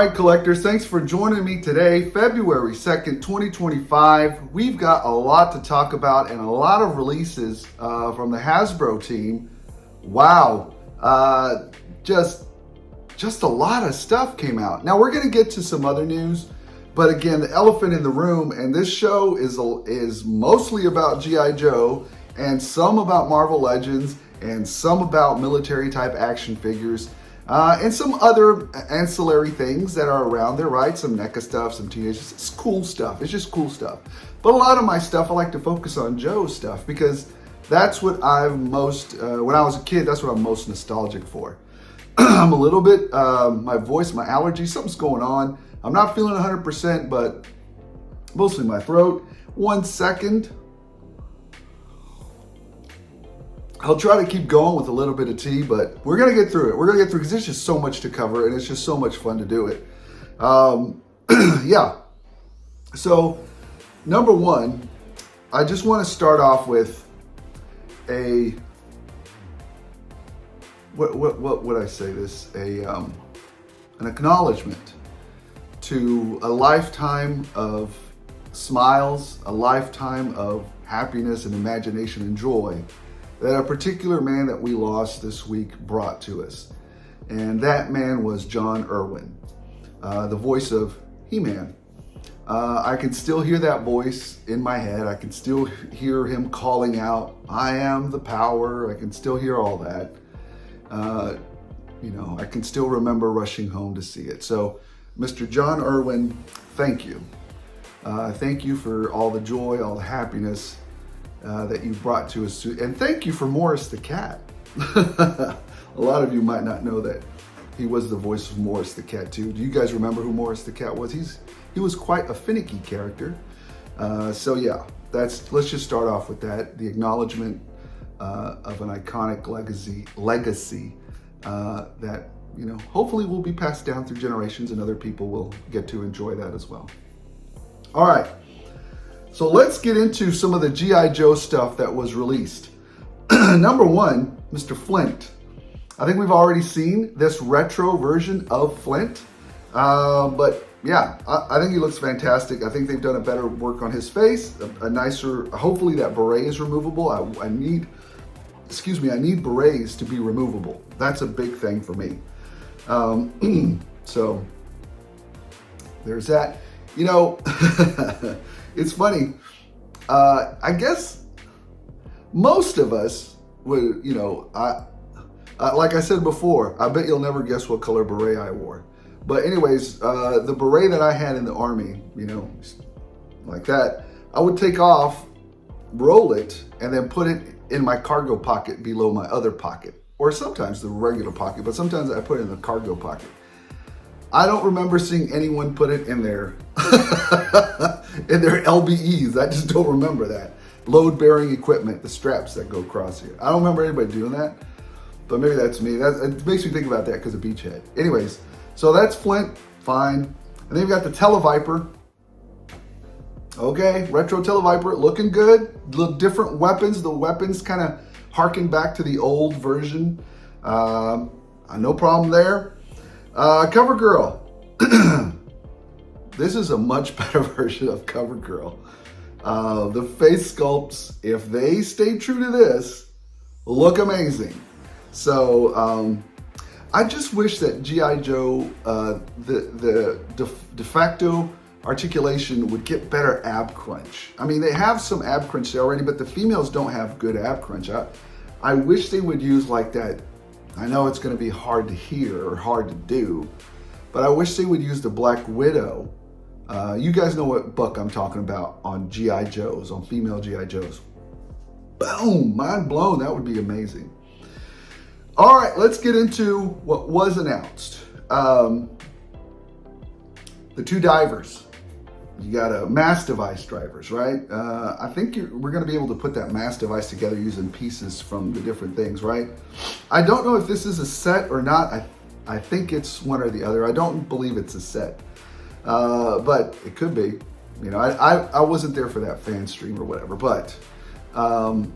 right, collectors, thanks for joining me today, February 2nd, 2025. We've got a lot to talk about and a lot of releases from the Hasbro team. Wow, just a lot of stuff came out. Now, we're going to get to some other news, but again, the elephant in the room, and this show is mostly about G.I. Joe and some about Marvel Legends and some about military-type action figures. And some other ancillary things that are around there, right? Some NECA stuff, some teenagers. It's cool stuff. It's just cool stuff. But a lot of my stuff, I like to focus on Joe's stuff because that's what I'm most, when I was a kid, that's what I'm most nostalgic for. I'm a little bit, my voice, my allergies, something's going on. I'm not feeling 100%, but mostly my throat. 1 second. I'll try to keep going with a little bit of tea, but we're going to get through it. We're going to get through because there's just so much to cover and it's just so much fun to do it. Yeah. So, number one, I just want to start off with what would I say this? An acknowledgement to a lifetime of smiles, a lifetime of happiness and imagination and joy that a particular man that we lost this week brought to us. And that man was John Irwin, the voice of He-Man. I can still hear that voice in my head. I can still hear him calling out, "I am the power." I can still hear all that. I can still remember rushing home to see it. So, Mr. John Irwin, thank you. Thank you for all the joy, all the happiness that you brought to us. And thank you for Morris the Cat. A lot of you might not know that he was the voice of Morris the Cat too. Do you guys remember who Morris the Cat was? He was quite a finicky character. So yeah, let's just start off with that. The acknowledgement of an iconic legacy that hopefully will be passed down through generations and other people will get to enjoy that as well. All right. So let's get into some of the G.I. Joe stuff that was released. Number one, Mr. Flint. I think we've already seen this retro version of Flint. But yeah, I think he looks fantastic. I think they've done a better work on his face, a nicer, hopefully that beret is removable. I need berets to be removable. That's a big thing for me. So there's that. It's funny. I guess most of us would, like I said before, I bet you'll never guess what color beret I wore. But anyways, the beret that I had in the Army, like that, I would take off, roll it, and then put it in my cargo pocket below my other pocket. Or sometimes the regular pocket, but sometimes I put it in the cargo pocket. I don't remember seeing anyone put it in their LBEs. I just don't remember that. Load-bearing equipment, the straps that go across here. I don't remember anybody doing that, but maybe that's me. It makes me think about that because of Beachhead. Anyways, so that's Flint, fine. And then you've got the Televiper. Okay, retro Televiper, looking good. Little different weapons. The weapons kind of harken back to the old version. No problem there. Cover Girl. This is a much better version of Cover Girl. The face sculpts, if they stay true to this, look amazing. So I just wish that G.I. Joe, the de facto articulation would get better ab crunch. I mean, they have some ab crunch there already, but the females don't have good ab crunch. I wish they would use like that. I know it's going to be hard to hear or hard to do, but I wish they would use the Black Widow. You guys know what buck I'm talking about on G.I. Joes, on female G.I. Joes. Boom, mind blown, that would be amazing. All right, let's get into what was announced. The two divers. You got a mass device drivers, right? I think we're going to be able to put that mass device together using pieces from the different things, right? I don't know if this is a set or not. I think it's one or the other. I don't believe it's a set, but it could be. I wasn't there for that fan stream or whatever, but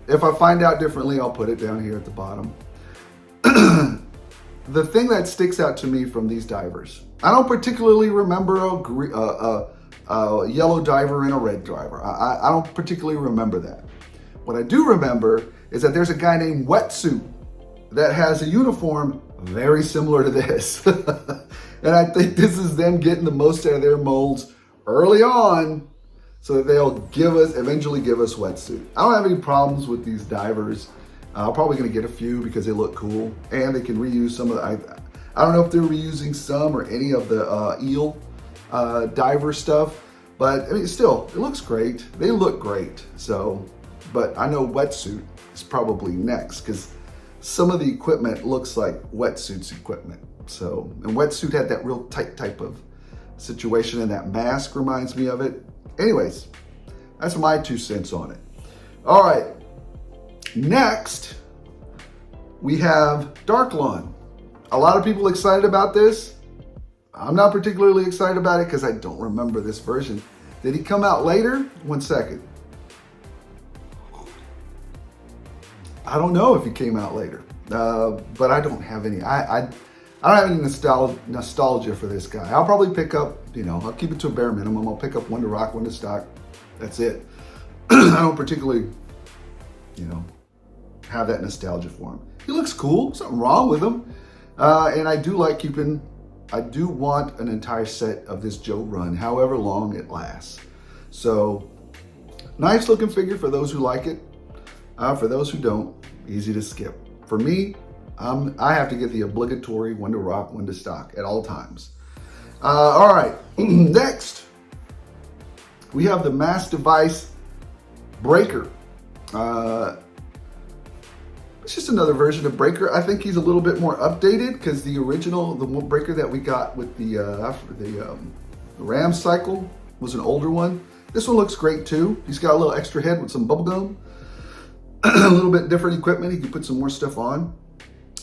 if I find out differently, I'll put it down here at the bottom. the thing that sticks out to me from these divers, I don't particularly remember a yellow diver and a red diver. I don't particularly remember that. What I do remember is that there's a guy named Wetsuit that has a uniform very similar to this. And I think this is them getting the most out of their molds early on so that they'll eventually give us Wetsuit. I don't have any problems with these divers. I'm probably gonna get a few because they look cool and they can reuse some of the, I don't know if they're reusing some or any of the eel diver stuff, but I mean, still, it looks great. They look great. So, but I know Wetsuit is probably next because some of the equipment looks like Wetsuit's equipment. So, and Wetsuit had that real tight type of situation and that mask reminds me of it. Anyways, that's my 2 cents on it. All right, next we have Dark Lawn. A lot of people excited about this. I'm not particularly excited about it because I don't remember this version. Did he come out later? 1 second. I don't know if he came out later, but I don't have any. I don't have any nostalgia for this guy. I'll probably pick up, I'll keep it to a bare minimum. I'll pick up one to rock, one to stock. That's it. I don't particularly, have that nostalgia for him. He looks cool. Something wrong with him. And I do want an entire set of this Joe Run, however long it lasts. So, nice looking figure for those who like it. For those who don't, easy to skip. For me, I have to get the obligatory one to rock, one to stock at all times. All right, next, we have the Mass Device Breaker. It's just another version of Breaker. I think he's a little bit more updated because the original, the Breaker that we got with the Ram cycle was an older one. This one looks great too. He's got a little extra head with some bubble gum. A little bit different equipment. He can put some more stuff on.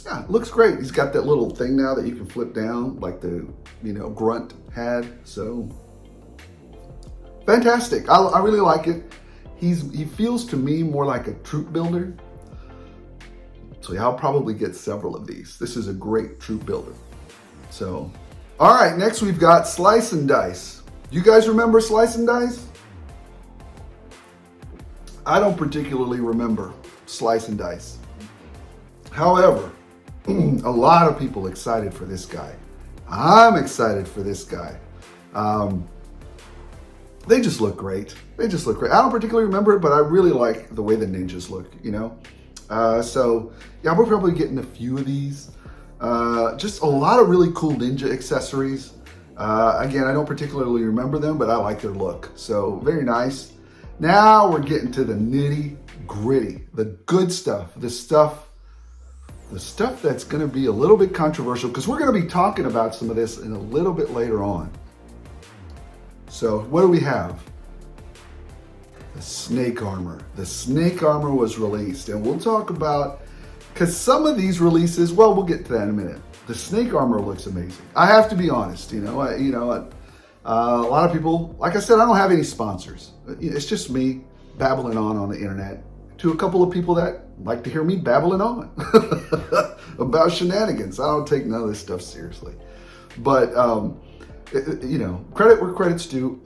Yeah, looks great. He's got that little thing now that you can flip down like the, Grunt had. So fantastic. I really like it. He feels to me more like a troop builder. So I'll probably get several of these. This is a great troop builder. So, all right, next we've got Slice and Dice. You guys remember Slice and Dice? I don't particularly remember Slice and Dice. However, a lot of people excited for this guy. I'm excited for this guy. They just look great. They just look great. I don't particularly remember it, but I really like the way the ninjas look, So yeah, we're probably getting a few of these. Just a lot of really cool ninja accessories. Again, I don't particularly remember them, but I like their look. So very nice. Now we're getting to the nitty gritty, the good stuff, the stuff that's gonna be a little bit controversial because we're gonna be talking about some of this in a little bit later on. So what do we have? The snake armor. The snake armor was released and we'll talk about, because some of these releases, well, we'll get to that in a minute. The snake armor looks amazing. I have to be honest, a lot of people, like I said, I don't have any sponsors. It's just me babbling on the internet to a couple of people that like to hear me babbling on about shenanigans. I don't take none of this stuff seriously. But, credit where credit's due.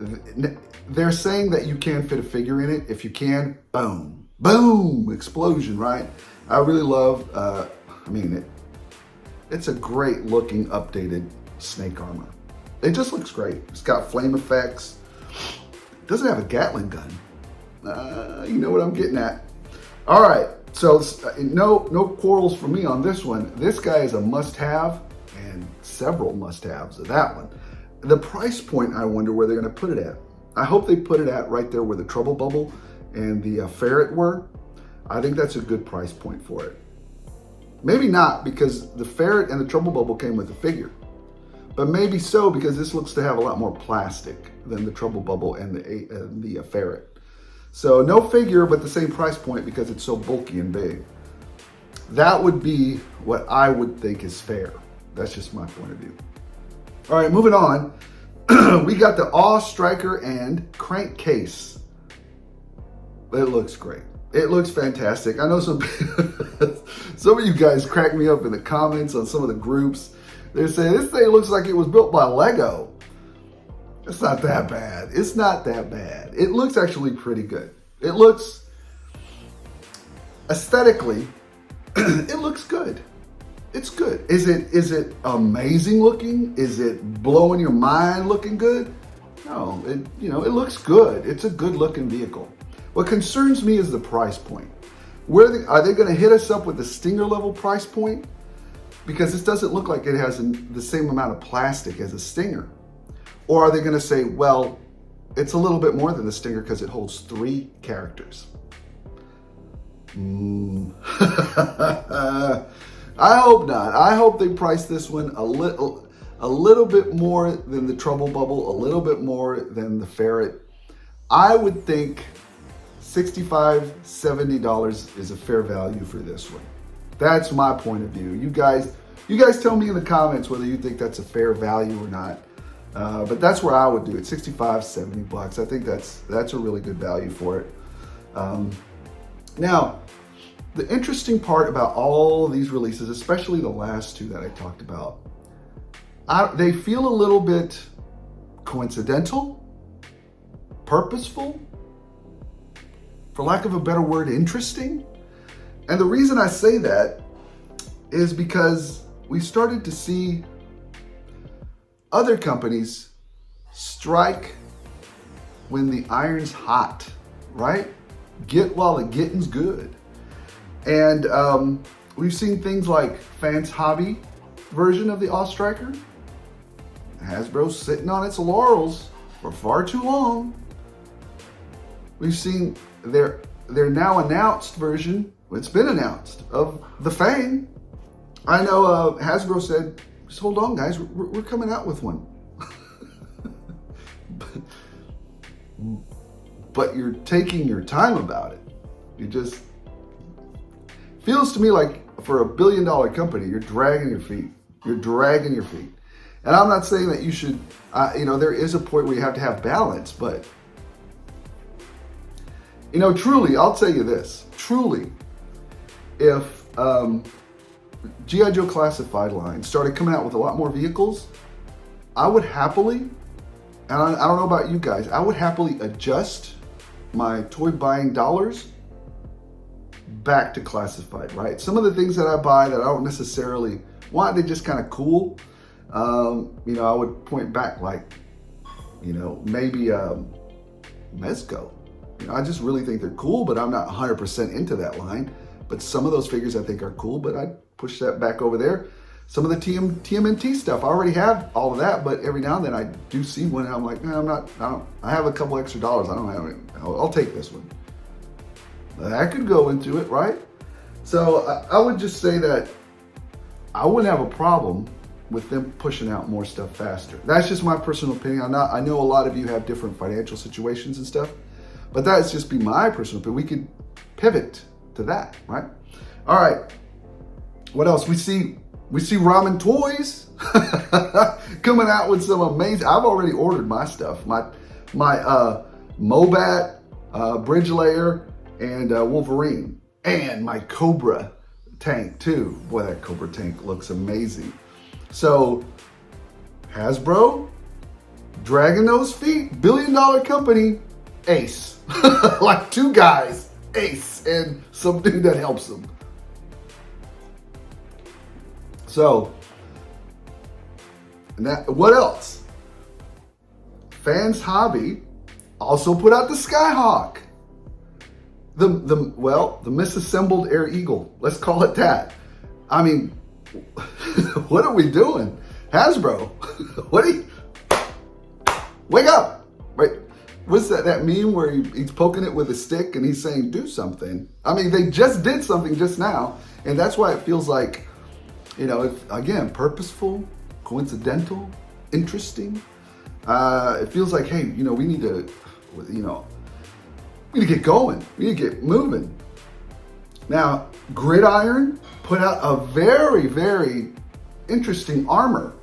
They're saying that you can fit a figure in it. If you can, boom, boom, explosion, right? I really love, it's a great looking updated snake armor. It just looks great. It's got flame effects. It doesn't have a Gatling gun. You know what I'm getting at. All right, so no quarrels for me on this one. This guy is a must-have and several must-haves of that one. The price point, I wonder where they're gonna put it at. I hope they put it at right there where the Trouble Bubble and the Ferret were. I think that's a good price point for it. Maybe not, because the Ferret and the Trouble Bubble came with a figure. But maybe so, because this looks to have a lot more plastic than the Trouble Bubble and the Ferret. So no figure, but the same price point because it's so bulky and big. That would be what I would think is fair. That's just my point of view. All right, moving on. We got the Awe Striker and Crankcase. It looks great. It looks fantastic. I know some some of you guys crack me up in the comments on some of the groups. They're saying this thing looks like it was built by Lego. It's not that bad. It's not that bad. It looks actually pretty good. It looks, aesthetically, it looks good. It's good. Is it amazing looking? Is it blowing your mind looking good? No, it looks good. It's a good looking vehicle. What concerns me is the price point. Are they going to hit us up with the Stinger level price point? Because this doesn't look like it has the same amount of plastic as a Stinger. Or are they going to say, well, it's a little bit more than the Stinger because it holds 3 characters? I hope not. I hope they price this one a little bit more than the Trouble Bubble, a little bit more than the Ferret. I would think $65, $70 is a fair value for this one. That's my point of view. You guys tell me in the comments whether you think that's a fair value or not. But that's where I would do it, 65, 70 bucks. I think that's a really good value for it. Now, the interesting part about all these releases, especially the last 2 that I talked about, they feel a little bit coincidental, purposeful, for lack of a better word, interesting. And the reason I say that is because we started to see other companies strike when the iron's hot, right? Get while the getting's good. And we've seen things like Fans Hobby version of the All-Striker. Hasbro's sitting on its laurels for far too long. We've seen their now announced version, it's been announced, of the Fang. I know Hasbro said, just hold on guys, we're coming out with one. But you're taking your time about it. You just, feels to me like for a $1 billion company, you're dragging your feet. You're dragging your feet. And I'm not saying that you should, there is a point where you have to have balance, but truly, I'll tell you this, truly, if G.I. Joe Classified line started coming out with a lot more vehicles, I would happily, and I don't know about you guys, I would happily adjust my toy buying dollars back to Classified, right? Some of the things that I buy that I don't necessarily want, they're just kind of cool. I would point back like, maybe Mezco. I just really think they're cool, but I'm not 100% into that line. But some of those figures I think are cool, but I'd push that back over there. Some of the TMNT stuff, I already have all of that, but every now and then I do see one and I'm like, no, I have a couple extra dollars. I don't have it. I'll take this one. That could go into it, right? So I would just say that I wouldn't have a problem with them pushing out more stuff faster. That's just my personal opinion. I know a lot of you have different financial situations and stuff, but that's just be my personal opinion. We could pivot to that, right? All right. What else? We see Ramen Toys coming out with some amazing. I've already ordered my stuff. My Mobat, Bridge Layer, and Wolverine, and my Cobra tank too. Boy, that Cobra tank looks amazing. So Hasbro, dragging those feet, $1 billion company, ace. Like 2 guys, ace, and some dude that helps them. So, what else? Fans Hobby also put out the Skyhawk. The misassembled Air Eagle. Let's call it that. I mean, what are we doing? Hasbro, wake up, right? What's that meme where he's poking it with a stick and he's saying, do something? I mean, they just did something just now. And that's why it feels like, again, purposeful, coincidental, interesting. It feels like, hey, we need to, we need to get going. We need to get moving. Now, GridIron put out a very, very interesting armor.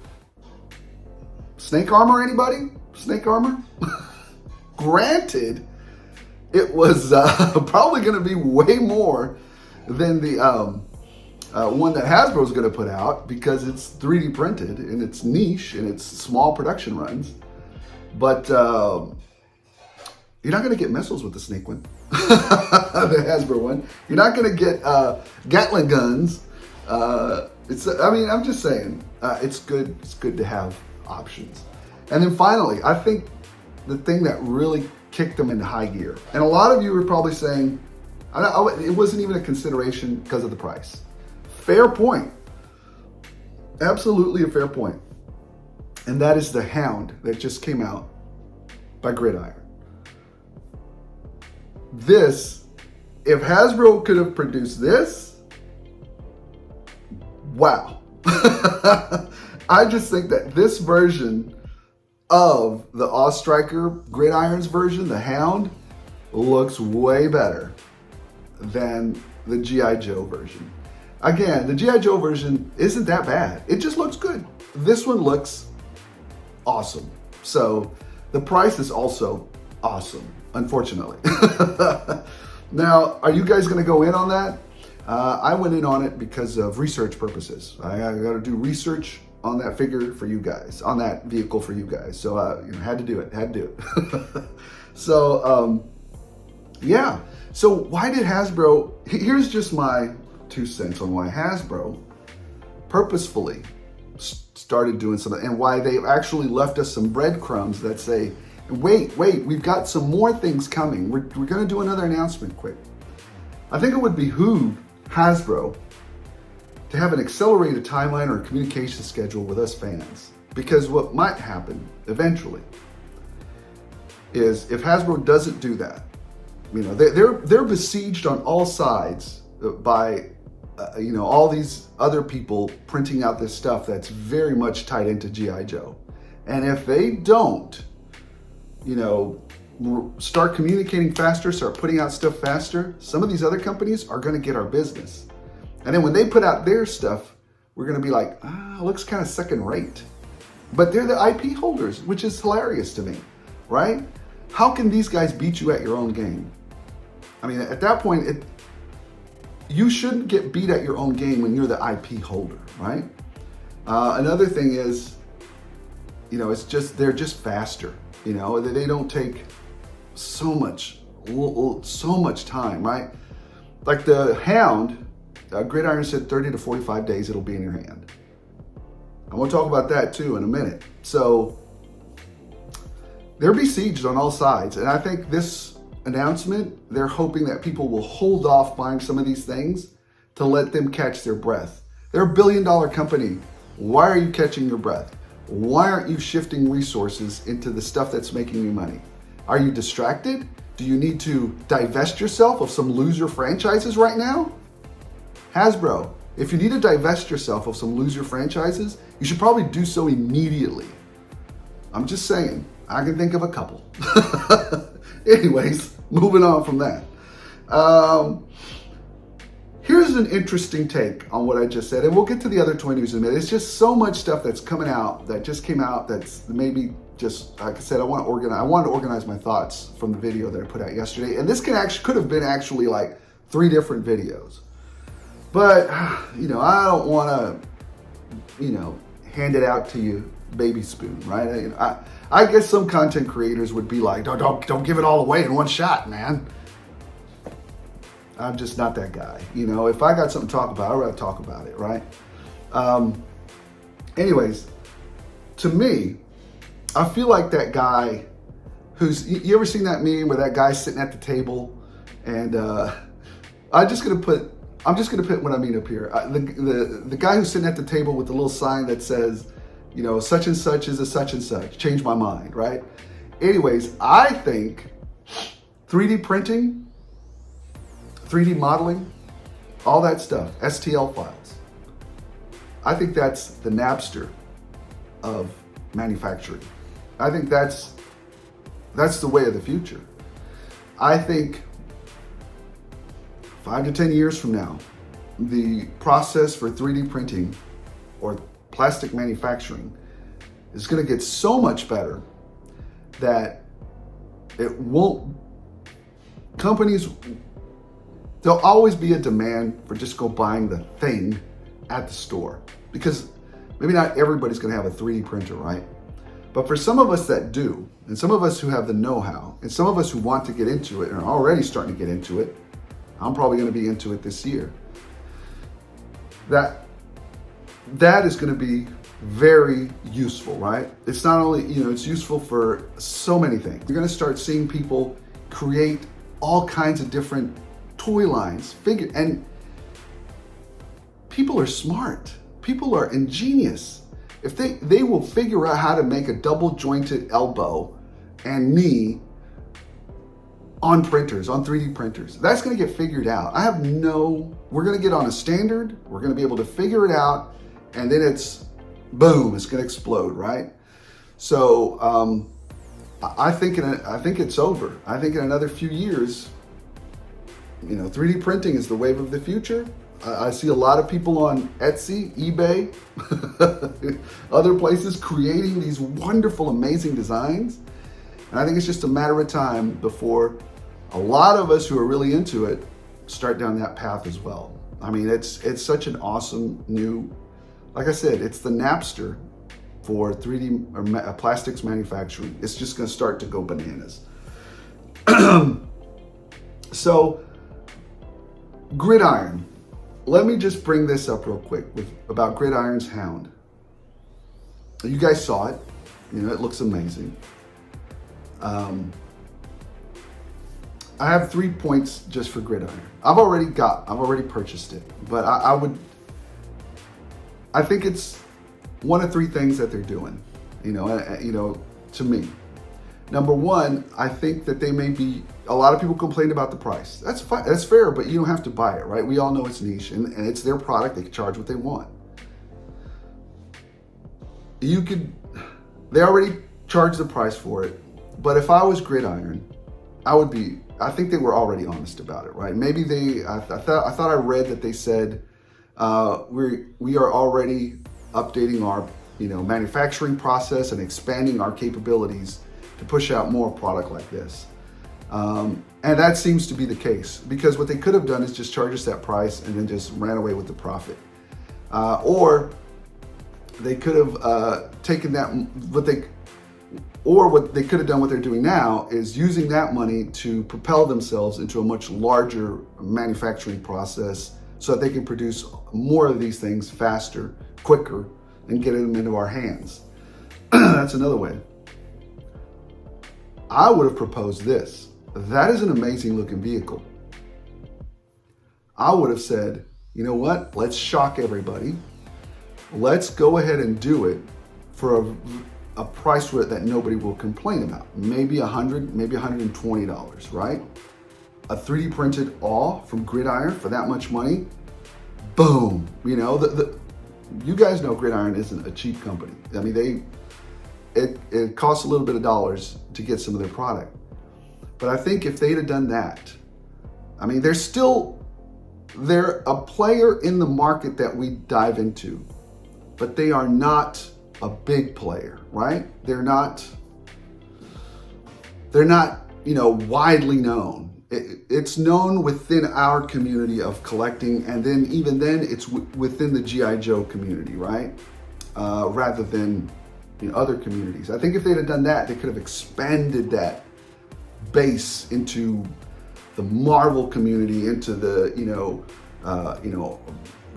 Snake armor, anybody? Snake armor? Granted, it was probably going to be way more than the one that Hasbro is going to put out, because it's 3D printed and it's niche and it's small production runs. But you're not going to get missiles with the Snake one, the Hasbro one. You're not going to get Gatling guns. I'm just saying, it's good. It's good to have options. And then finally, I think the thing that really kicked them into high gear, and a lot of you were probably saying, it wasn't even a consideration because of the price. Fair point. Absolutely a fair point. And that is the Hound that just came out by GridIron. This, if Hasbro could have produced this, wow. I just think that this version of the Striker GridIron's version, the Hound, looks way better than the G.I. Joe version. Again, the G.I. Joe version isn't that bad. It just looks good. This one looks awesome. So the price is also awesome, unfortunately. Now, are you guys gonna go in on that? I went in on it because of research purposes. I got to do research on that figure for you guys, on that vehicle for you guys. So had to do it. So yeah. So why did Hasbro? Here's just my 2 cents on why Hasbro purposefully started doing something, and why they actually left us some breadcrumbs that say, wait, we've got some more things coming. We're going to do another announcement quick. I think it would behoove Hasbro to have an accelerated timeline or a communication schedule with us fans. Because what might happen eventually is, if Hasbro doesn't do that, they're besieged on all sides by all these other people printing out this stuff that's very much tied into G.I. Joe. And if they don't, start communicating faster, start putting out stuff faster, some of these other companies are going to get our business. And then when they put out their stuff, we're going to be like, it looks kind of second rate. But they're the IP holders, which is hilarious to me, right? How can these guys beat you at your own game? I mean, at that point, you shouldn't get beat at your own game when you're the IP holder, right? Another thing is, they're just faster. They don't take so much time, right? Like the Hound, GridIron said 30 to 45 days it'll be in your hand. I'm going to talk about that too in a minute. So they're besieged on all sides, and I think this announcement, they're hoping that people will hold off buying some of these things to let them catch their breath. They're a $1 billion company. Why are you catching your breath? Why aren't you shifting resources into the stuff that's making you money? Are you distracted? Do you need to divest yourself of some loser franchises right now? Hasbro, if you need to divest yourself of some loser franchises, you should probably do so immediately. I'm just saying, I can think of a couple. Anyways, moving on from that. Here's an interesting take on what I just said, and we'll get to the other toy news in a minute. It's just so much stuff that's coming out, that just came out, that's maybe just, like I said, I wanted to organize my thoughts from the video that I put out yesterday, and this could have been actually like 3 different videos. But, I don't want to, hand it out to you baby spoon, right? I guess some content creators would be like, don't give it all away in one shot, man. I'm just not that guy. If I got something to talk about, I'd rather talk about it, right? Anyways, to me, I feel like that guy you ever seen that meme where that guy's sitting at the table, and I'm just gonna put what I mean up here. The guy who's sitting at the table with the little sign that says, such and such is a such and such, change my mind, right? Anyways, I think 3D printing, 3D modeling, all that stuff, STL files, I think that's the Napster of manufacturing. I think that's the way of the future. I think 5 to 10 years from now, the process for 3D printing or plastic manufacturing is going to get so much better that it won't companies, there'll always be a demand for just go buying the thing at the store, because maybe not everybody's going to have a 3D printer, right? But for some of us that do, and some of us who have the know-how, and some of us who want to get into it and are already starting to get into it, I'm probably going to be into it this year. That is going to be very useful, right? It's not only, it's useful for so many things. You're going to start seeing people create all kinds of different toy lines, and people are smart. People are ingenious. If they will figure out how to make a double jointed elbow and knee on printers, on 3D printers. That's going to get figured out. We're going to get on a standard. We're going to be able to figure it out, and then it's boom, it's going to explode, right? So I think it's over. I think in another few years, 3D printing is the wave of the future. I see a lot of people on Etsy, eBay, other places creating these wonderful, amazing designs. And I think it's just a matter of time before a lot of us who are really into it start down that path as well. I mean, it's such an awesome new, like I said, it's the Napster for 3D or plastics manufacturing. It's just going to start to go bananas. So, GridIron. Let me just bring this up real quick about GridIron's Hound. You guys saw it. It looks amazing. I have 3 points just for GridIron. I've already purchased it, but I think it's one of 3 things that they're doing, to me. Number one, I think that a lot of people complain about the price. That's fine, that's fair, but you don't have to buy it, right? We all know it's niche and it's their product. They can charge what they want. They already charge the price for it, but if I was GridIron, I think they were already honest about it, right? Maybe I thought I read that they said, we are already updating our, manufacturing process and expanding our capabilities to push out more product like this. And that seems to be the case, because what they could have done is just charge us that price and then just ran away with the profit. Or they could have taken that, what they could have done, what they're doing now is using that money to propel themselves into a much larger manufacturing process so that they can produce more of these things faster, quicker, and get them into our hands. That's another way. I would have proposed this. That is an amazing looking vehicle. I would have said, you know what? Let's shock everybody. Let's go ahead and do it for a price for it that nobody will complain about. Maybe $100, maybe $120, right? A 3D printed awl from GridIron for that much money. Boom. You guys know GridIron isn't a cheap company. I mean, it costs a little bit of dollars to get some of their product. But I think if they'd have done that, I mean, they're a player in the market that we dive into, but they are not a big player, right? They're not, widely known. It's known within our community of collecting, and then even then it's within the G.I. Joe community, right? Rather than other communities. I think if they'd have done that, they could have expanded that base into the Marvel community, into the,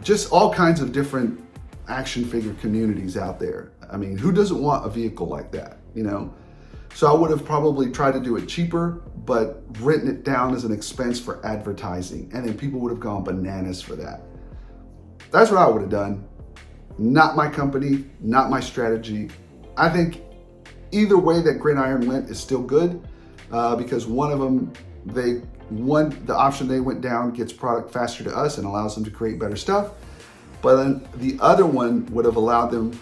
just all kinds of different action figure communities out there. I mean, who doesn't want a vehicle like that, So I would have probably tried to do it cheaper, but written it down as an expense for advertising, and then people would have gone bananas for that. That's what I would have done. Not my company, not my strategy. I think either way that GridIron went is still good, because one of them, the option they went down gets product faster to us and allows them to create better stuff. But then the other one would have allowed them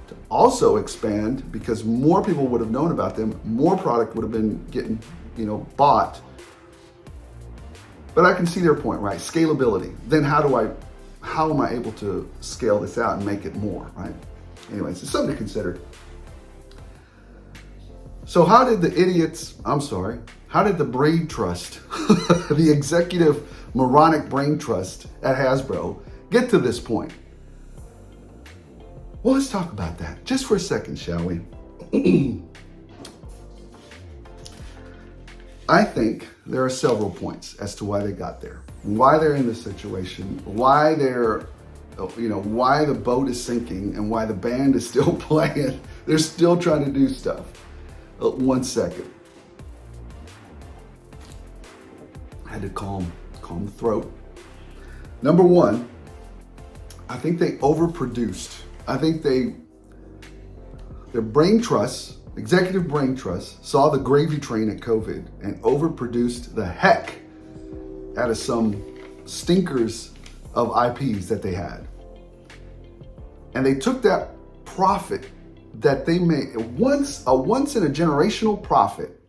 to also expand, because more people would have known about them, more product would have been getting, bought. But I can see their point, right? Scalability. Then how am I able to scale this out and make it more, right? Anyways, it's something to consider. So how did the idiots, how did the brain trust, the executive moronic brain trust at Hasbro get to this point? Well, let's talk about that just for a second, shall we? I think there are several points as to why they got there, why they're in this situation, why why the boat is sinking and why the band is still playing. They're still trying to do stuff. 1 second. I had to calm the throat. Number one, I think they overproduced. I think their brain trust, executive brain trust, saw the gravy train at COVID and overproduced the heck out of some stinkers of IPs that they had. And they took that profit that they made, a once in a generational profit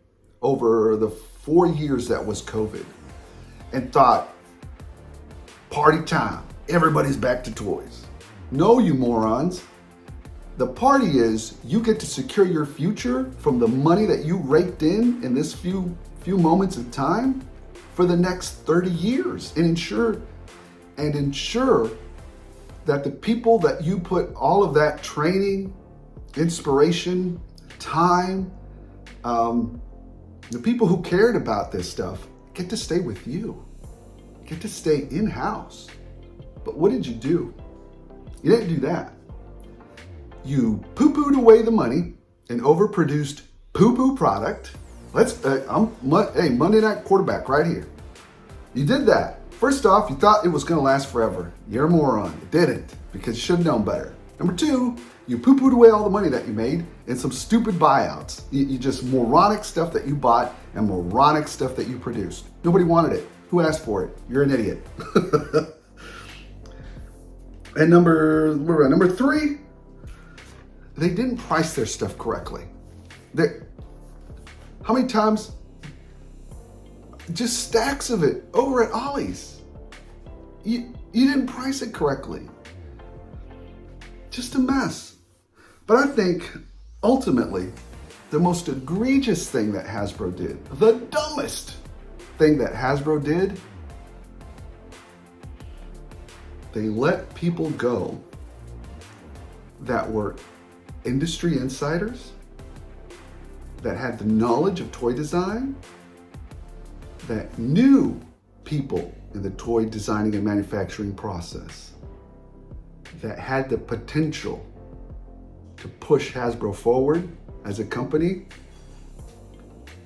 over the 4 years that was COVID, and thought, party time, everybody's back to toys. No, you morons. The party is you get to secure your future from the money that you raked in this few moments of time for the next 30 years and ensure that the people that you put all of that training, inspiration, time, the people who cared about this stuff get to stay with you, get to stay in-house. But what did you do? You didn't do that. You poo-pooed away the money and overproduced poo-poo product. Hey, Monday Night Quarterback right here. You did that. First off, you thought it was going to last forever. You're a moron. It didn't, because you should have known better. Number two, you poo-pooed away all the money that you made in some stupid buyouts. You just moronic stuff that you bought and moronic stuff that you produced. Nobody wanted it. Who asked for it? You're an idiot. And number three, they didn't price their stuff correctly. How many times? Just stacks of it over at Ollie's. You didn't price it correctly. Just a mess. But I think ultimately the most egregious thing that Hasbro did, the dumbest thing that Hasbro did, they let people go that were industry insiders, that had the knowledge of toy design, that knew people in the toy designing and manufacturing process, that had the potential to push Hasbro forward as a company.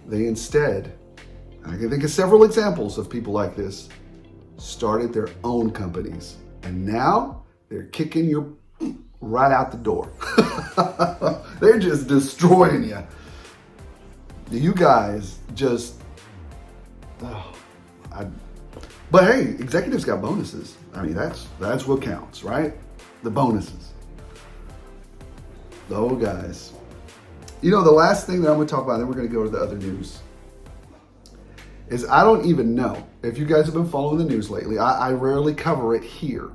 They instead, I can think of several examples of people like this, started their own companies. And now they're kicking you right out the door. They're just destroying you. You guys just, but hey, executives got bonuses. I mean, that's what counts, right? The bonuses. Oh, guys. You know, the last thing that I'm going to talk about, then we're going to go to the other news, is I don't even know if you guys have been following the news lately. I rarely cover it here,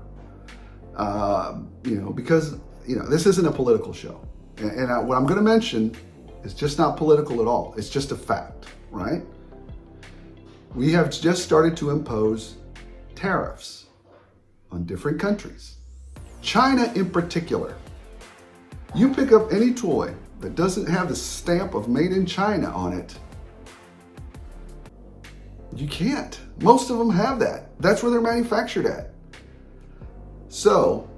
because, this isn't a political show. And what I'm going to mention is just not political at all. It's just a fact, right? We have just started to impose tariffs on different countries. China in particular. You pick up any toy that doesn't have the stamp of made in China on it, you can't. Most of them have that. That's where they're manufactured at. So,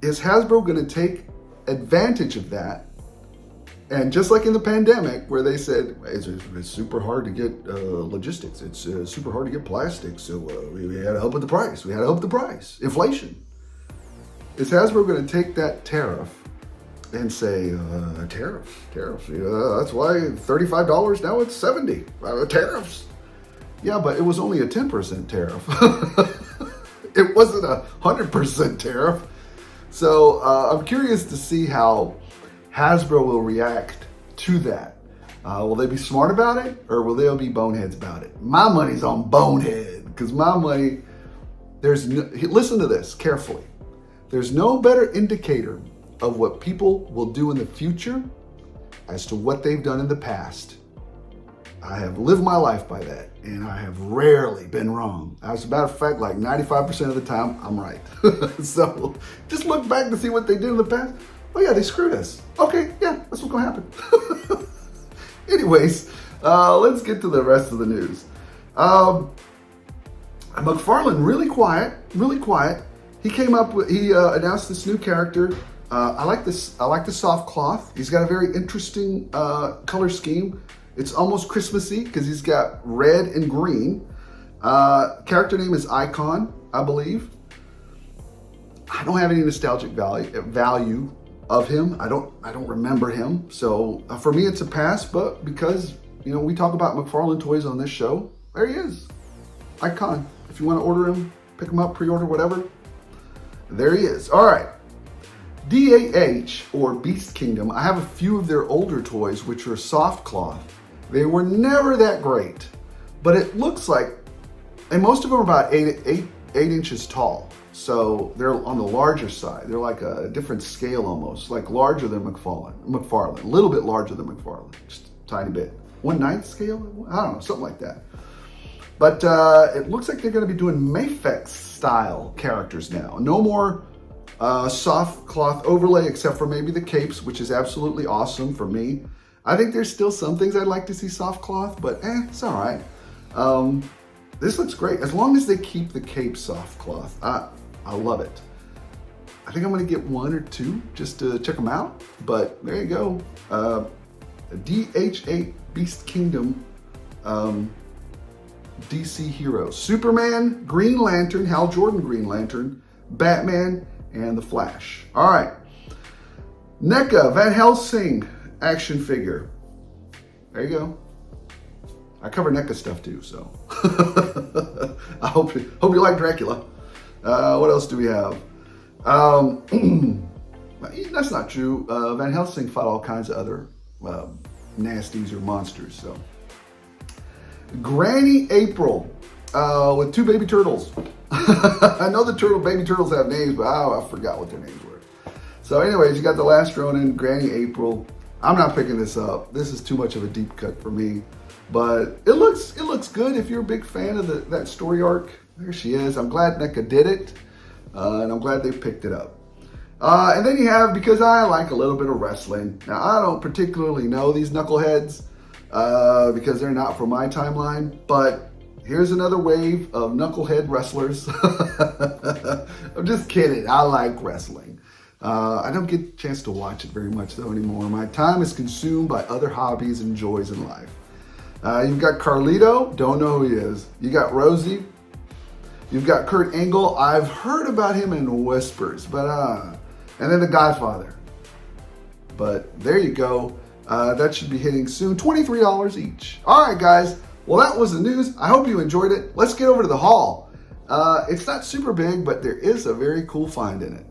is Hasbro going to take advantage of that? And just like in the pandemic, where they said, it's super hard to get logistics, it's super hard to get plastics, so we had to help with the price. We had to help the price. Inflation. Is Hasbro going to take that tariff and say, tariffs? That's why $35, now it's $70. Tariffs. Yeah, but it was only a 10% tariff. It wasn't a 100% tariff. So I'm curious to see how Hasbro will react to that. Will they be smart about it, or will they be boneheads about it? My money's on bonehead, because my money, listen to this carefully. There's no better indicator of what people will do in the future as to what they've done in the past. I have lived my life by that, and I have rarely been wrong. As a matter of fact, like 95% of the time, I'm right. So just look back to see what they did in the past. Oh yeah, they screwed us. Okay, yeah, that's what's gonna happen. Anyways, let's get to the rest of the news. McFarlane, really quiet, really quiet. He came up with, he announced this new character. I like this. I like the soft cloth. He's got a very interesting color scheme. It's almost Christmassy because he's got red and green. Character name is Icon, I believe. I don't have any nostalgic value of him. I don't remember him. So for me, it's a pass. But because we talk about McFarlane toys on this show, there he is, Icon. If you want to order him, pick him up, pre-order, whatever. There he is. All right. DAH, or Beast Kingdom, I have a few of their older toys, which are soft cloth. They were never that great, but it looks like, and most of them are about eight inches tall. So they're on the larger side. They're like a different scale almost, like larger than McFarlane, a little bit larger than McFarlane, just a tiny bit. 1/9 scale? I don't know, something like that. But it looks like they're going to be doing Mafex style characters now. No more soft cloth overlay, except for maybe the capes, which is absolutely awesome for me. I think there's still some things I'd like to see soft cloth, but it's all right. This looks great. As long as they keep the cape soft cloth, I love it. I think I'm going to get 1 or 2 just to check them out, but there you go. DH8 Beast Kingdom DC Heroes. Superman, Green Lantern, Hal Jordan Green Lantern, Batman, and the Flash. All right. NECA Van Helsing action figure. There you go. I cover NECA stuff too, so I hope you like Dracula. What else do we have? That's not true. Van Helsing fought all kinds of other nasties or monsters. So Granny April with 2 baby turtles. I know the baby turtles have names, but I forgot what their names were. So anyways, you got the Last Ronin, Granny April. I'm not picking this up. This is too much of a deep cut for me. But it looks good if you're a big fan of that story arc. There she is. I'm glad NECA did it. And I'm glad they picked it up. And then you have, because I like a little bit of wrestling. Now, I don't particularly know these knuckleheads because they're not from my timeline. But here's another wave of knucklehead wrestlers. I'm just kidding. I like wrestling. I don't get a chance to watch it very much though anymore. My time is consumed by other hobbies and joys in life. You've got Carlito, don't know who he is. You got Rosie. You've got Kurt Angle. I've heard about him in whispers, but and then the Godfather. But there you go. That should be hitting soon. $23 each. All right, guys. Well, that was the news. I hope you enjoyed it. Let's get over to the haul. It's not super big, but there is a very cool find in it.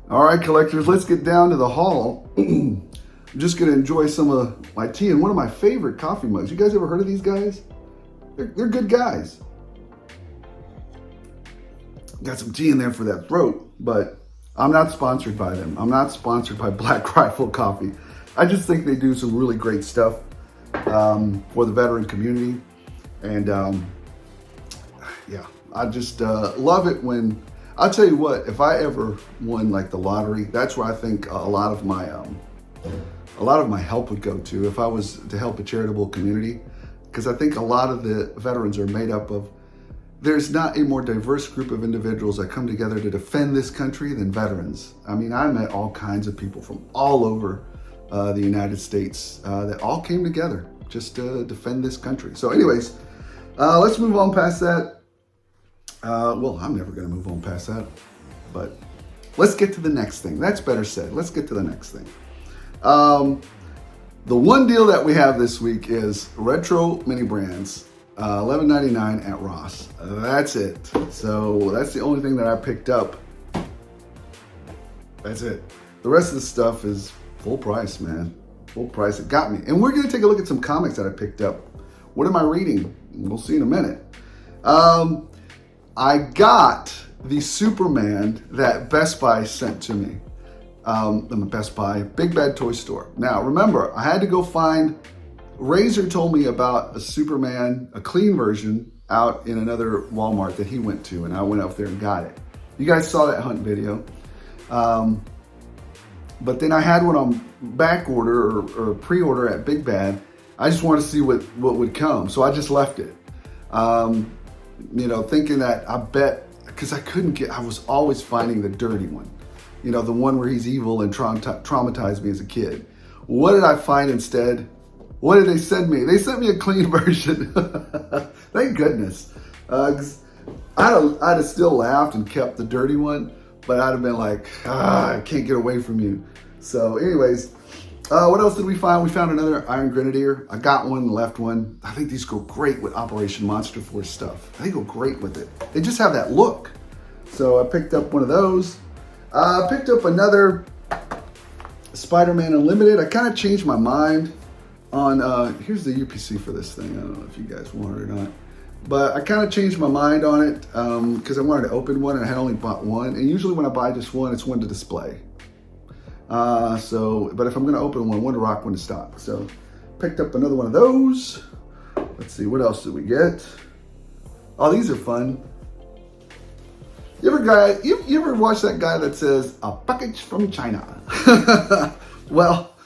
All right, collectors, let's get down to the haul. I'm just going to enjoy some of my tea and one of my favorite coffee mugs. You guys ever heard of these guys? They're good guys. Got some tea in there for that throat, but I'm not sponsored by them. I'm not sponsored by Black Rifle Coffee. I just think they do some really great stuff for the veteran community. And yeah, I just love it when, I'll tell you what, if I ever won like the lottery, that's where I think a lot of my help would go to, if I was to help a charitable community. Because I think a lot of the veterans are made up of, there's not a more diverse group of individuals that come together to defend this country than veterans. I mean, I met all kinds of people from all over the United States that all came together just to defend this country. So anyways, let's move on past that. Well, I'm never gonna move on past that, but let's get to the next thing. That's better said. Let's get to the next thing. The one deal that we have this week is Retro Mini Brands, $11.99 at Ross. That's it. So that's the only thing that I picked up. That's it. The rest of the stuff is full price, man. Full price. It got me. And we're going to take a look at some comics that I picked up. What am I reading? We'll see in a minute. I got the Superman that Best Buy sent to me. I'm at Best Buy, Big Bad Toy Store. Now, remember, I had to go find, Razor told me about a Superman, a clean version, out in another Walmart that he went to, and I went up there and got it. You guys saw that hunt video. But then I had one on back order or pre-order at Big Bad. I just wanted to see what would come, so I just left it. You know, thinking that I bet, because I was always finding the dirty one. You know, the one where he's evil and traumatized me as a kid. What did I find instead? What did they send me? They sent me a clean version. Thank goodness. I'd have still laughed and kept the dirty one, but I'd have been like, I can't get away from you. So anyways, what else did we find? We found another Iron Grenadier. I got one, left one. I think these go great with Operation Monster Force stuff. They go great with it. They just have that look. So I picked up one of those. I picked up another Spider-Man Unlimited. I kind of changed my mind on, here's the UPC for this thing. I don't know if you guys want it or not. But I kind of changed my mind on it because I wanted to open one and I had only bought one. And usually when I buy just one, it's one to display. But if I'm going to open one to rock, one to stock. So picked up another one of those. Let's see, what else did we get? Oh, these are fun. You ever watch that guy that says, a package from China? Well,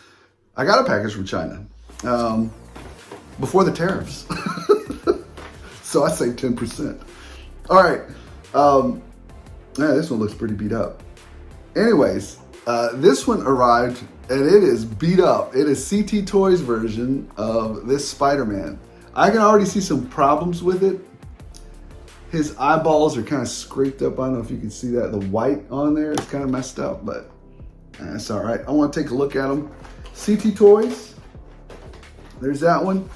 I got a package from China before the tariffs. So I saved 10%. All right. Yeah, this one looks pretty beat up. Anyways, this one arrived and it is beat up. It is CT Toys version of this Spider-Man. I can already see some problems with it. His eyeballs are kind of scraped up. I don't know if you can see that. The white on there is kind of messed up, but that's all right. I want to take a look at them. CT Toys. There's that one.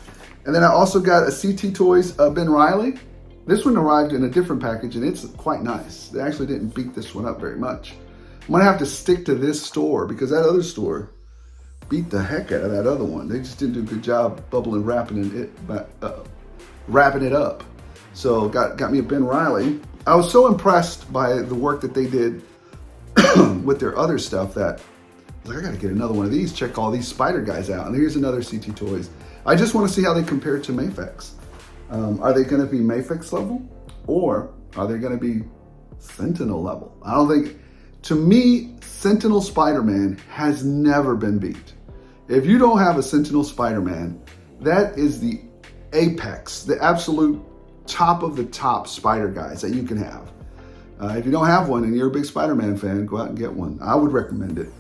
And then I also got a CT Toys Ben Reilly. This one arrived in a different package and it's quite nice. They actually didn't beat this one up very much. I'm gonna have to stick to this store because that other store beat the heck out of that other one. They just didn't do a good job wrapping it up. So got me a Ben Reilly. I was so impressed by the work that they did with their other stuff that I was like, I gotta get another one of these, check all these Spider guys out. And here's another CT Toys. I just wanna see how they compare to Mafex. Are they gonna be Mafex level or are they gonna be Sentinel level? I don't think, to me, Sentinel Spider-Man has never been beat. If you don't have a Sentinel Spider-Man, that is the apex, the absolute top of the top Spider guys that you can have. If you don't have one and you're a big Spider-Man fan, go out and get one. I would recommend it.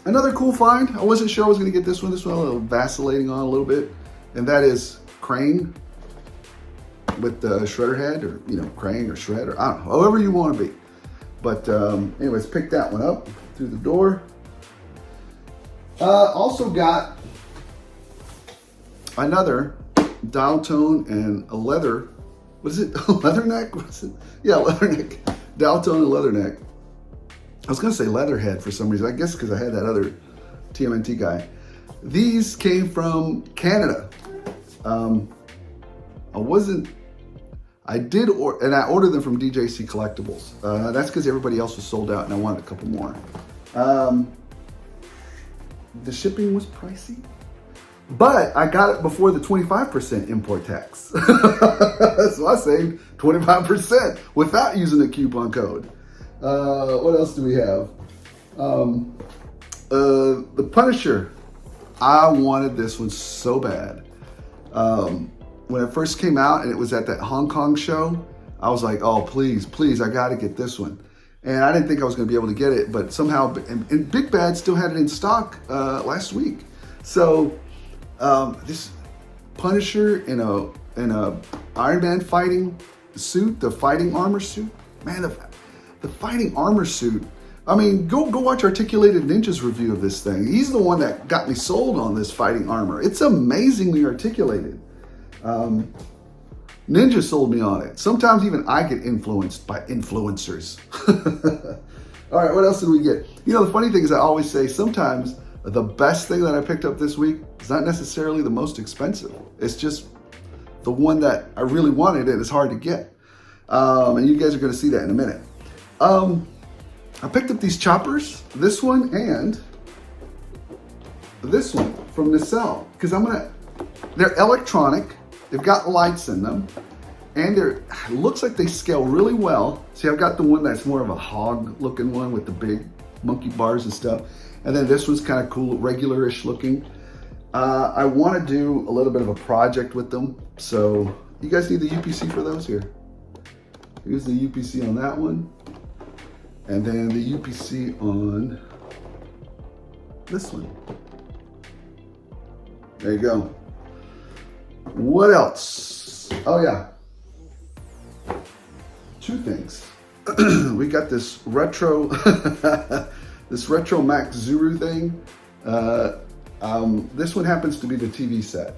Another cool find, I wasn't sure I was gonna get this one. This one a little vacillating on a little bit, and that is Krang with the Shredder head, or Krang or Shredder, I don't know, however you want to be. But anyways, pick that one up through the door. Also got another dial tone and a leather, what is it? Leather neck? What is it? Yeah, leather neck. Dial tone and leather neck. I was gonna say leatherhead for some reason. I guess because I had that other TMNT guy. These came from Canada. I ordered them from DJC Collectibles. That's because everybody else was sold out and I wanted a couple more. The shipping was pricey, but I got it before the 25% import tax. So I saved 25% without using the coupon code. What else do we have? The Punisher. I wanted this one so bad. When it first came out and it was at that Hong Kong show, I was like, oh, please, I gotta get this one. And I didn't think I was gonna be able to get it, but somehow, and Big Bad still had it in stock last week. So this Punisher in a Iron Man fighting suit, the fighting armor suit, man, the fighting armor suit. I mean, go watch Articulated Ninja's review of this thing. He's the one that got me sold on this fighting armor. It's amazingly articulated. Ninja sold me on it. Sometimes even I get influenced by influencers. All right, what else did we get? The funny thing is I always say sometimes the best thing that I picked up this week is not necessarily the most expensive. It's just the one that I really wanted and it's hard to get. And you guys are gonna see that in a minute. I picked up these choppers, this one and this one from Nacelle, because they're electronic, they've got lights in them, and it looks like they scale really well. See, I've got the one that's more of a hog looking one with the big monkey bars and stuff. And then this one's kind of cool, regular-ish looking. I want to do a little bit of a project with them. So you guys need the UPC for those here. Here's the UPC on that one. And then the UPC on this one. There you go. What else? Oh yeah. Two things. We got this retro, this retro Max Zuru thing. This one happens to be the TV set.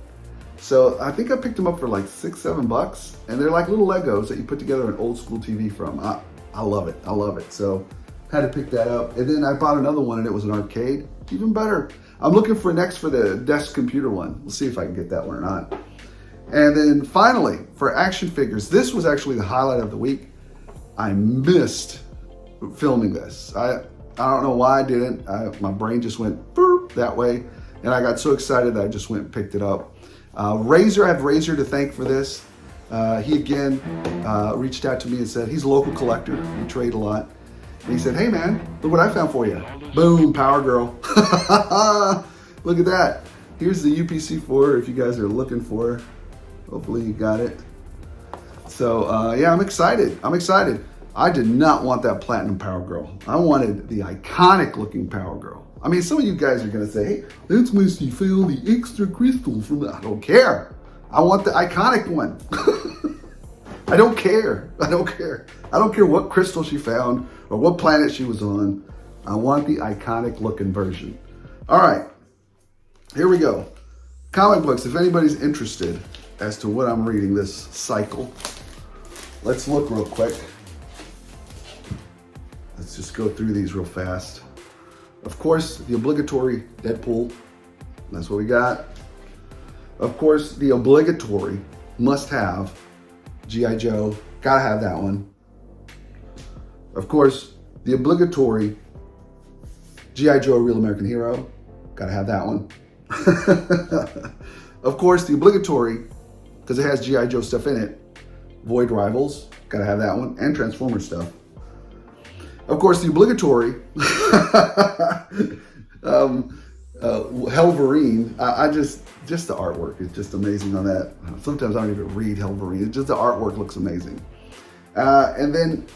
So I think I picked them up for like $6, $7, and they're like little Legos that you put together an old school TV from. I love it. I love it. So had to pick that up. And then I bought another one, and it was an arcade. Even better. I'm looking for next for the desk computer one. We'll see if I can get that one or not. And then finally, for action figures, this was actually the highlight of the week. I missed filming this. I don't know why I didn't. My brain just went boop that way, and I got so excited that I just went and picked it up. Razor, I have Razor to thank for this. He again reached out to me and said he's a local collector. We trade a lot. And he said, "Hey man, look what I found for you." Boom, Power Girl. Look at that. Here's the UPC for her if you guys are looking for her. Hopefully you got it. So yeah, I'm excited. I'm excited. I did not want that platinum Power Girl. I wanted the iconic looking Power Girl. I mean, some of you guys are gonna say, "Hey, that's when she found the extra crystals from the..." I don't care. I want the iconic one. I don't care. I don't care. I don't care what crystal she found or what planet she was on. I want the iconic looking version. All right, here we go. Comic books, if anybody's interested as to what I'm reading this cycle, let's look real quick. Let's just go through these real fast. Of course, the obligatory Deadpool. That's what we got. Of course, the obligatory must-have G.I. Joe. Gotta have that one. Of course, the obligatory G.I. Joe, Real American Hero. Gotta have that one. Of course, the obligatory, because it has G.I. Joe stuff in it, Void Rivals. Gotta have that one. And Transformer stuff. Of course, the obligatory Helverine. I just the artwork is just amazing on that. Sometimes I don't even read Helverine. It's just the artwork looks amazing. And then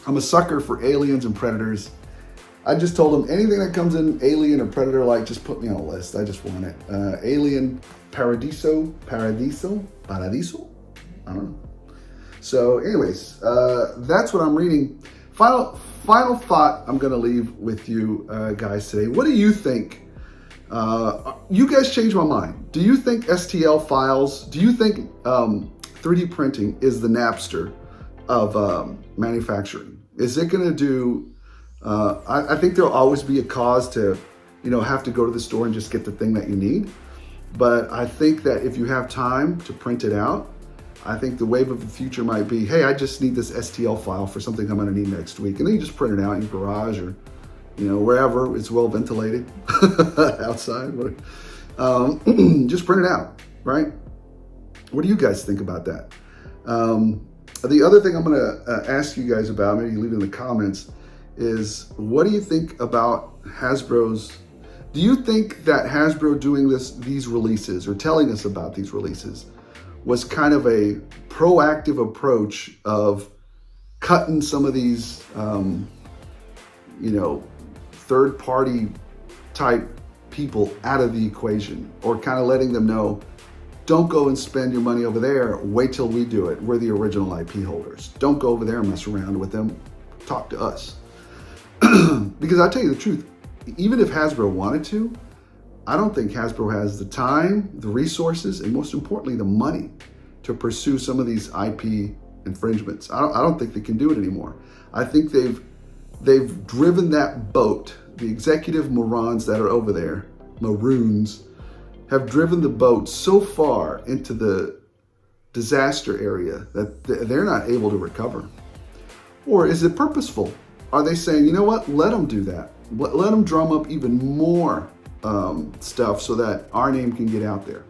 I'm a sucker for aliens and predators. I just told them anything that comes in alien or predator like, just put me on a list. I just want it. Alien Paradiso. I don't know. So anyways, that's what I'm reading. Final thought I'm gonna leave with you guys today. What do you think? You guys changed my mind. Do you think STL files, do you think 3D printing is the Napster of manufacturing? Is it gonna do, I think there'll always be a cause to, have to go to the store and just get the thing that you need. But I think that if you have time to print it out, I think the wave of the future might be, hey, I just need this STL file for something I'm gonna need next week. And then you just print it out in your garage or, wherever it's well ventilated, outside. Just print it out, right? What do you guys think about that? The other thing I'm gonna ask you guys about, maybe leave it in the comments, is what do you think about Hasbro's, do you think that Hasbro doing these releases or telling us about these releases was kind of a proactive approach of cutting some of these, third-party type people out of the equation, or kind of letting them know, don't go and spend your money over there, wait till we do it. We're the original IP holders. Don't go over there and mess around with them. Talk to us. Because I'll tell you the truth, even if Hasbro wanted to, I don't think Hasbro has the time, the resources, and most importantly, the money to pursue some of these IP infringements. I don't think they can do it anymore. I think they've driven that boat. The executive morons that are over there, maroons, have driven the boat so far into the disaster area that they're not able to recover. Or is it purposeful? are they saying, you know what, let them do that. Let them drum up even more stuff so that our name can get out there.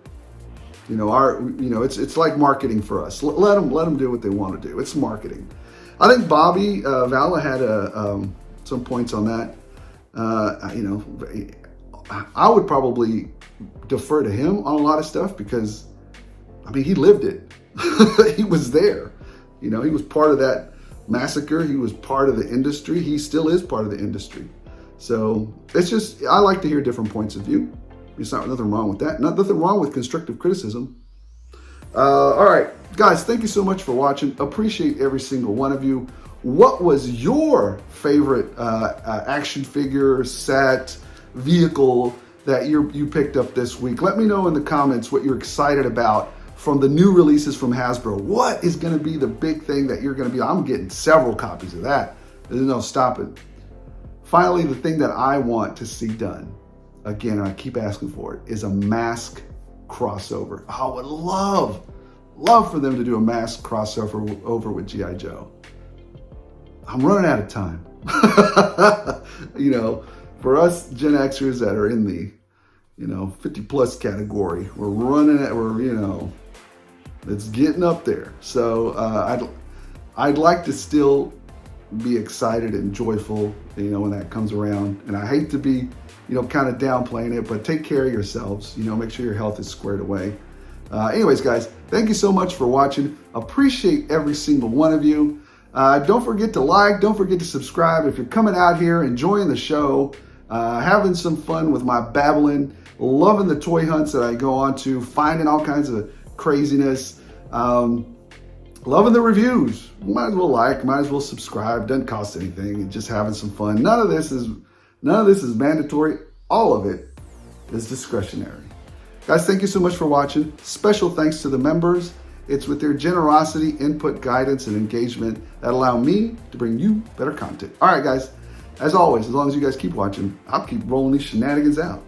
You know, it's like marketing for us. Let them do what they want to do. It's marketing. I think Bobby Vala had some points on that. You know, I would probably defer to him on a lot of stuff because, I mean, he lived it. He was there. You know, he was part of that massacre. He was part of the industry. He still is part of the industry. So it's just, I like to hear different points of view. There's nothing wrong with that. Nothing wrong with constructive criticism. All right, guys, thank you so much for watching. Appreciate every single one of you. What was your favorite action figure, set, vehicle that you picked up this week? Let me know in the comments what you're excited about from the new releases from Hasbro. What is going to be the big thing that you're going to be? I'm getting several copies of that. There's no stopping. Finally, the thing that I want to see done, again, I keep asking for it, is a mask crossover. I would love for them to do a mask crossover over with G.I. Joe. I'm running out of time. You know, for us Gen Xers that are in the, you know, 50 plus category, you know, it's getting up there. So I'd like to still be excited and joyful, you know, when that comes around. And I hate to be, you know, kind of downplaying it, but take care of yourselves, you know, make sure your health is squared away. Anyways, guys, thank you so much for watching. Appreciate every single one of you. Don't forget to like, don't forget to subscribe. If you're coming out here, enjoying the show, having some fun with my babbling, loving the toy hunts that I go on to, finding all kinds of craziness, loving the reviews. Might as well like, might as well subscribe. Doesn't cost anything. And just having some fun. None of this is mandatory. All of it is discretionary. Guys, thank you so much for watching. Special thanks to the members. It's with their generosity, input, guidance, and engagement that allow me to bring you better content. All right, guys, as always, as long as you guys keep watching, I'll keep rolling these shenanigans out.